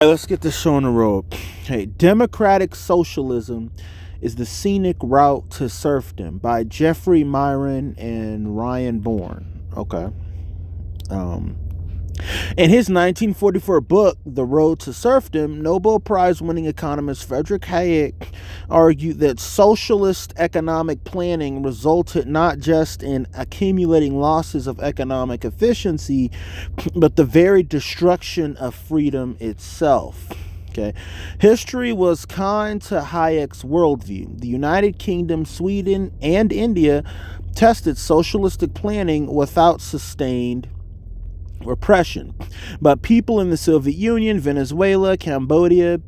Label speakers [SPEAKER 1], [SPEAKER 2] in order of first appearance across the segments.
[SPEAKER 1] Let's get this show on the road. Hey, Democratic Socialism is the Scenic Route to Serfdom by Jeffrey Myron and Ryan Bourne. Okay. Um, in his 1944 book, The Road to Serfdom, Nobel Prize winning economist Friedrich Hayek argued that socialist economic planning resulted not just in accumulating losses of economic efficiency, but the very destruction of freedom itself. Okay. History was kind to Hayek's worldview. The United Kingdom, Sweden, and India tested socialistic planning without sustained repression. But people in the Soviet Union, Venezuela, Cambodia,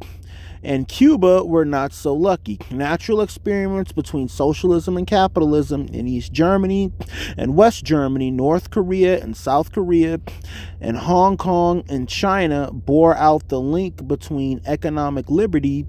[SPEAKER 1] and Cuba were not so lucky. Natural experiments between socialism and capitalism in East Germany and West Germany, North Korea and South Korea, and Hong Kong and China bore out the link between economic liberty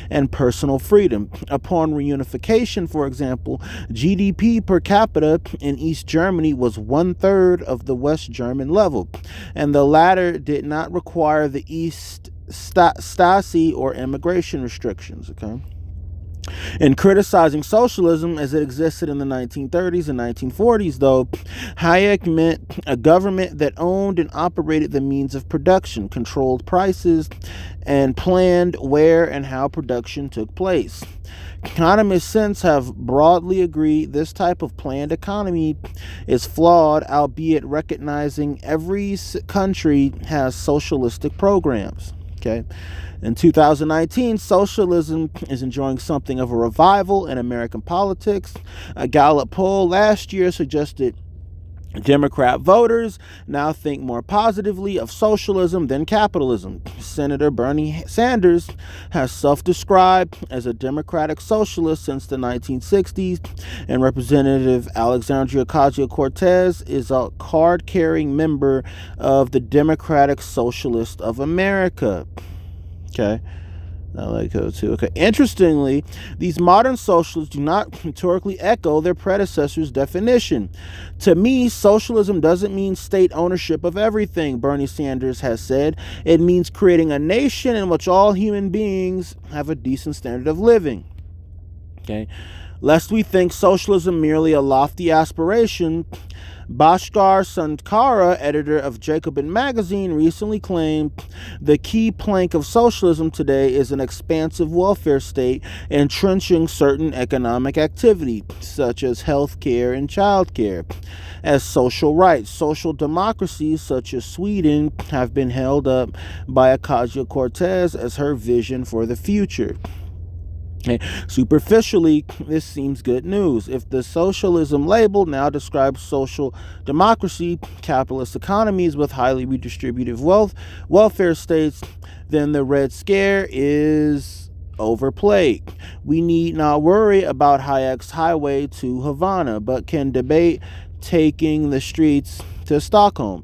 [SPEAKER 1] and personal freedom. Upon reunification, for example, GDP per capita in East Germany was 1/3 of the West German level, and the latter did not require the East Stasi or immigration restrictions. Okay. In criticizing socialism as it existed in the 1930s and 1940s, though, Hayek meant a government that owned and operated the means of production, controlled prices, and planned where and how production took place. Economists since have broadly agreed this type of planned economy is flawed, albeit recognizing every country has socialistic programs. Okay. In 2019, socialism is enjoying something of a revival in American politics. A Gallup poll last year suggested Democrat voters now think more positively of socialism than capitalism. Senator Bernie Sanders has self-described as a democratic socialist since the 1960s, and Representative Alexandria Ocasio-Cortez is a card-carrying member of the Democratic Socialists of America. Okay. I like that too. Okay. Interestingly, these modern socialists do not rhetorically echo their predecessors' definition. To me, socialism doesn't mean state ownership of everything, Bernie Sanders has said. It means creating a nation in which all human beings have a decent standard of living. Okay. Lest we think socialism merely a lofty aspiration, Bhaskar Sankara, editor of Jacobin magazine, recently claimed the key plank of socialism today is an expansive welfare state entrenching certain economic activity, such as health care and child care, as social rights. Social democracies, such as Sweden, have been held up by Ocasio-Cortez as her vision for the future. Okay. Superficially, this seems good news. If the socialism label now describes social democracy, capitalist economies with highly redistributive welfare states, then the Red Scare is overplayed. We need not worry about Hayek's highway to Havana, but can debate taking the streets to Stockholm.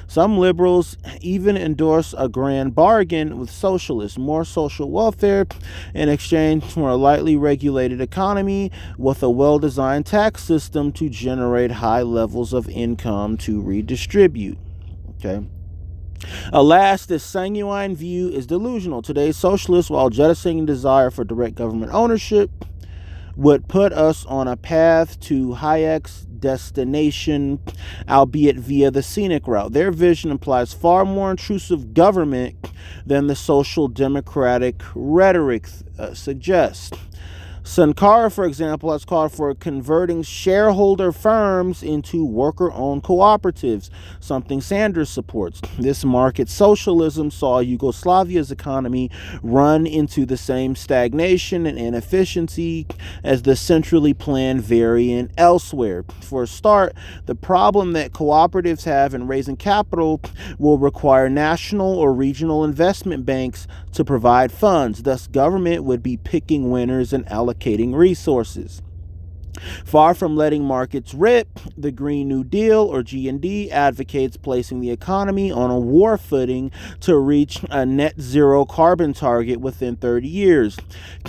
[SPEAKER 1] Some liberals even endorse a grand bargain with socialists, more social welfare in exchange for a lightly regulated economy with a well-designed tax system to generate high levels of income to redistribute. Okay. Alas, this sanguine view is delusional. Today's socialists, while jettisoning desire for direct government ownership, would put us on a path to Hayek's destination, albeit via the scenic route. Their vision implies far more intrusive government than the social democratic rhetoric suggests. Sankara, for example, has called for converting shareholder firms into worker-owned cooperatives, something Sanders supports. This market socialism saw Yugoslavia's economy run into the same stagnation and inefficiency as the centrally planned variant elsewhere. For a start, the problem that cooperatives have in raising capital will require national or regional investment banks to provide funds. Thus, government would be picking winners and allocating resources. Far from letting markets rip, the Green New Deal, or G&D, advocates placing the economy on a war footing to reach a net zero carbon target within 30 years,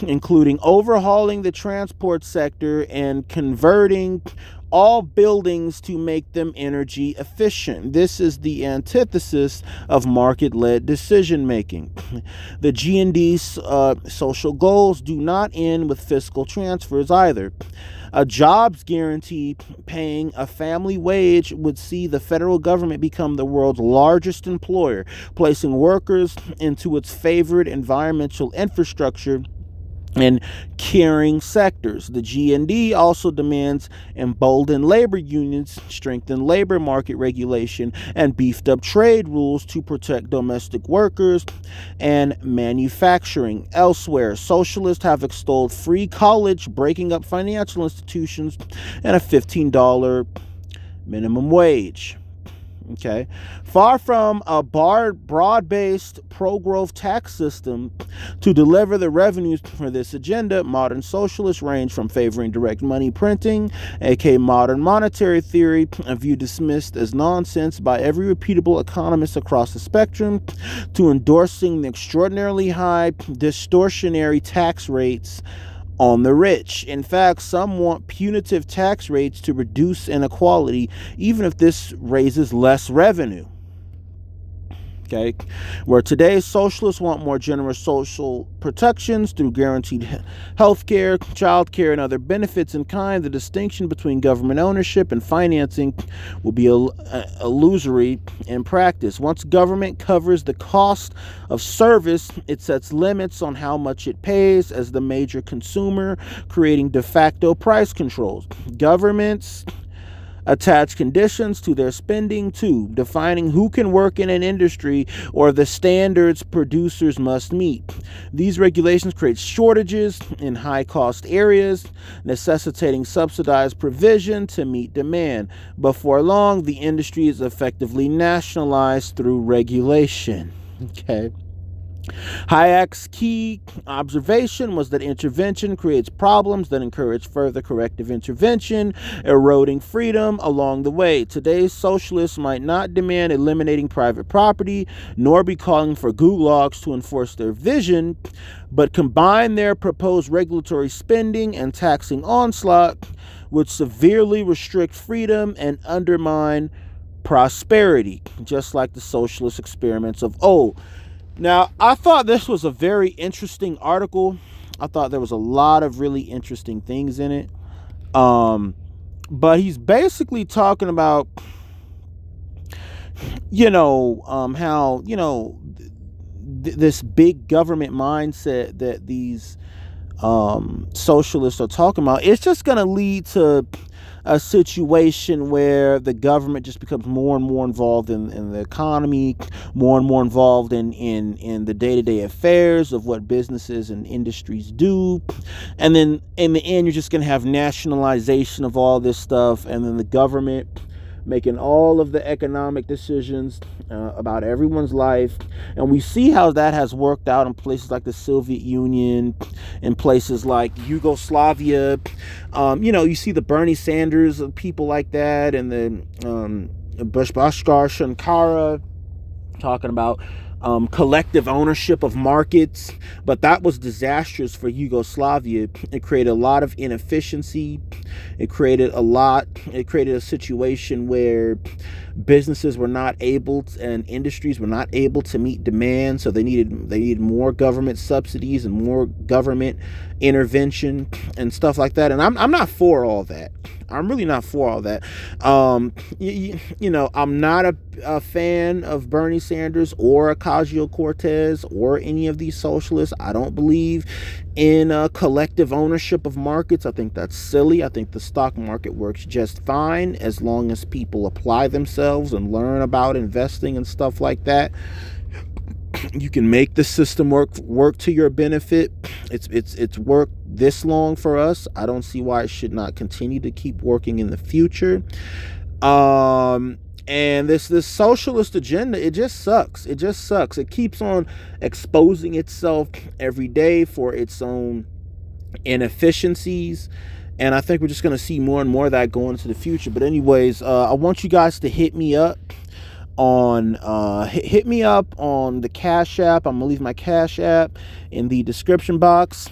[SPEAKER 1] including overhauling the transport sector and converting all buildings to make them energy efficient. This is the antithesis of market-led decision making. The G&D's social goals do not end with fiscal transfers either. A jobs guarantee paying a family wage would see the federal government become the world's largest employer, placing workers into its favored environmental infrastructure and caring sectors. The G&D also demands emboldened labor unions, strengthened labor market regulation, and beefed up trade rules to protect domestic workers and manufacturing. Elsewhere, socialists have extolled free college, breaking up financial institutions, and a $15 minimum wage. Okay. Far from a broad-based pro-growth tax system to deliver the revenues for this agenda, modern socialists range from favoring direct money printing, aka modern monetary theory, a view dismissed as nonsense by every reputable economist across the spectrum, to endorsing the extraordinarily high distortionary tax rates on the rich. In fact, some want punitive tax rates to reduce inequality, even if this raises less revenue. Okay, where today's socialists want more generous social protections through guaranteed health care, child care, and other benefits in kind, the distinction between government ownership and financing will be illusory in practice. Once government covers the cost of service, it sets limits on how much it pays as the major consumer, creating de facto price controls. Governments attach conditions to their spending too, defining who can work in an industry or the standards producers must meet. These regulations create shortages in high-cost areas, necessitating subsidized provision to meet demand. Before long, the industry is effectively nationalized through regulation. Okay. Hayek's key observation was that intervention creates problems that encourage further corrective intervention, eroding freedom along the way. Today's socialists might not demand eliminating private property, nor be calling for gulags to enforce their vision, but combine their proposed regulatory spending and taxing onslaught, which severely restrict freedom and undermine prosperity, just like the socialist experiments of old. Now, I thought this was a very interesting article. I thought there was a lot of really interesting things in it. But he's basically talking about, how, this big government mindset that these socialists are talking about. It's just going to lead to a situation where the government just becomes more and more involved in the economy, more and more involved in the day-to-day affairs of what businesses and industries do. And then in the end, you're just going to have nationalization of all this stuff, and then the government making all of the economic decisions about everyone's life. And we see how that has worked out in places like the Soviet Union, in places like Yugoslavia. You see the Bernie Sanders, people like that, and the Bhaskar Shankara talking about collective ownership of markets, but that was disastrous for Yugoslavia. It created a lot of inefficiency. It created a situation where businesses were not able to, and industries were not able to meet demand, so they needed more government subsidies and more government intervention and stuff like that. And I'm not for all that. I'm really not for all that. I'm not a fan of Bernie Sanders or Ocasio-Cortez or any of these socialists. I don't believe in collective ownership of markets. I think that's silly. I think the stock market works just fine as long as people apply themselves and learn about investing and stuff like that. You can make the system work to your benefit. It's worked this long for us. I don't see why it should not continue to keep working in the future. And this socialist agenda, it just sucks. It keeps on exposing itself every day for its own inefficiencies. And I think we're just going to see more and more of that going into the future. But anyways, I want you guys to hit me up on the Cash App. I'm gonna leave my Cash App in the description box.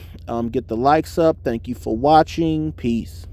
[SPEAKER 1] Get the likes up. Thank you for watching. Peace.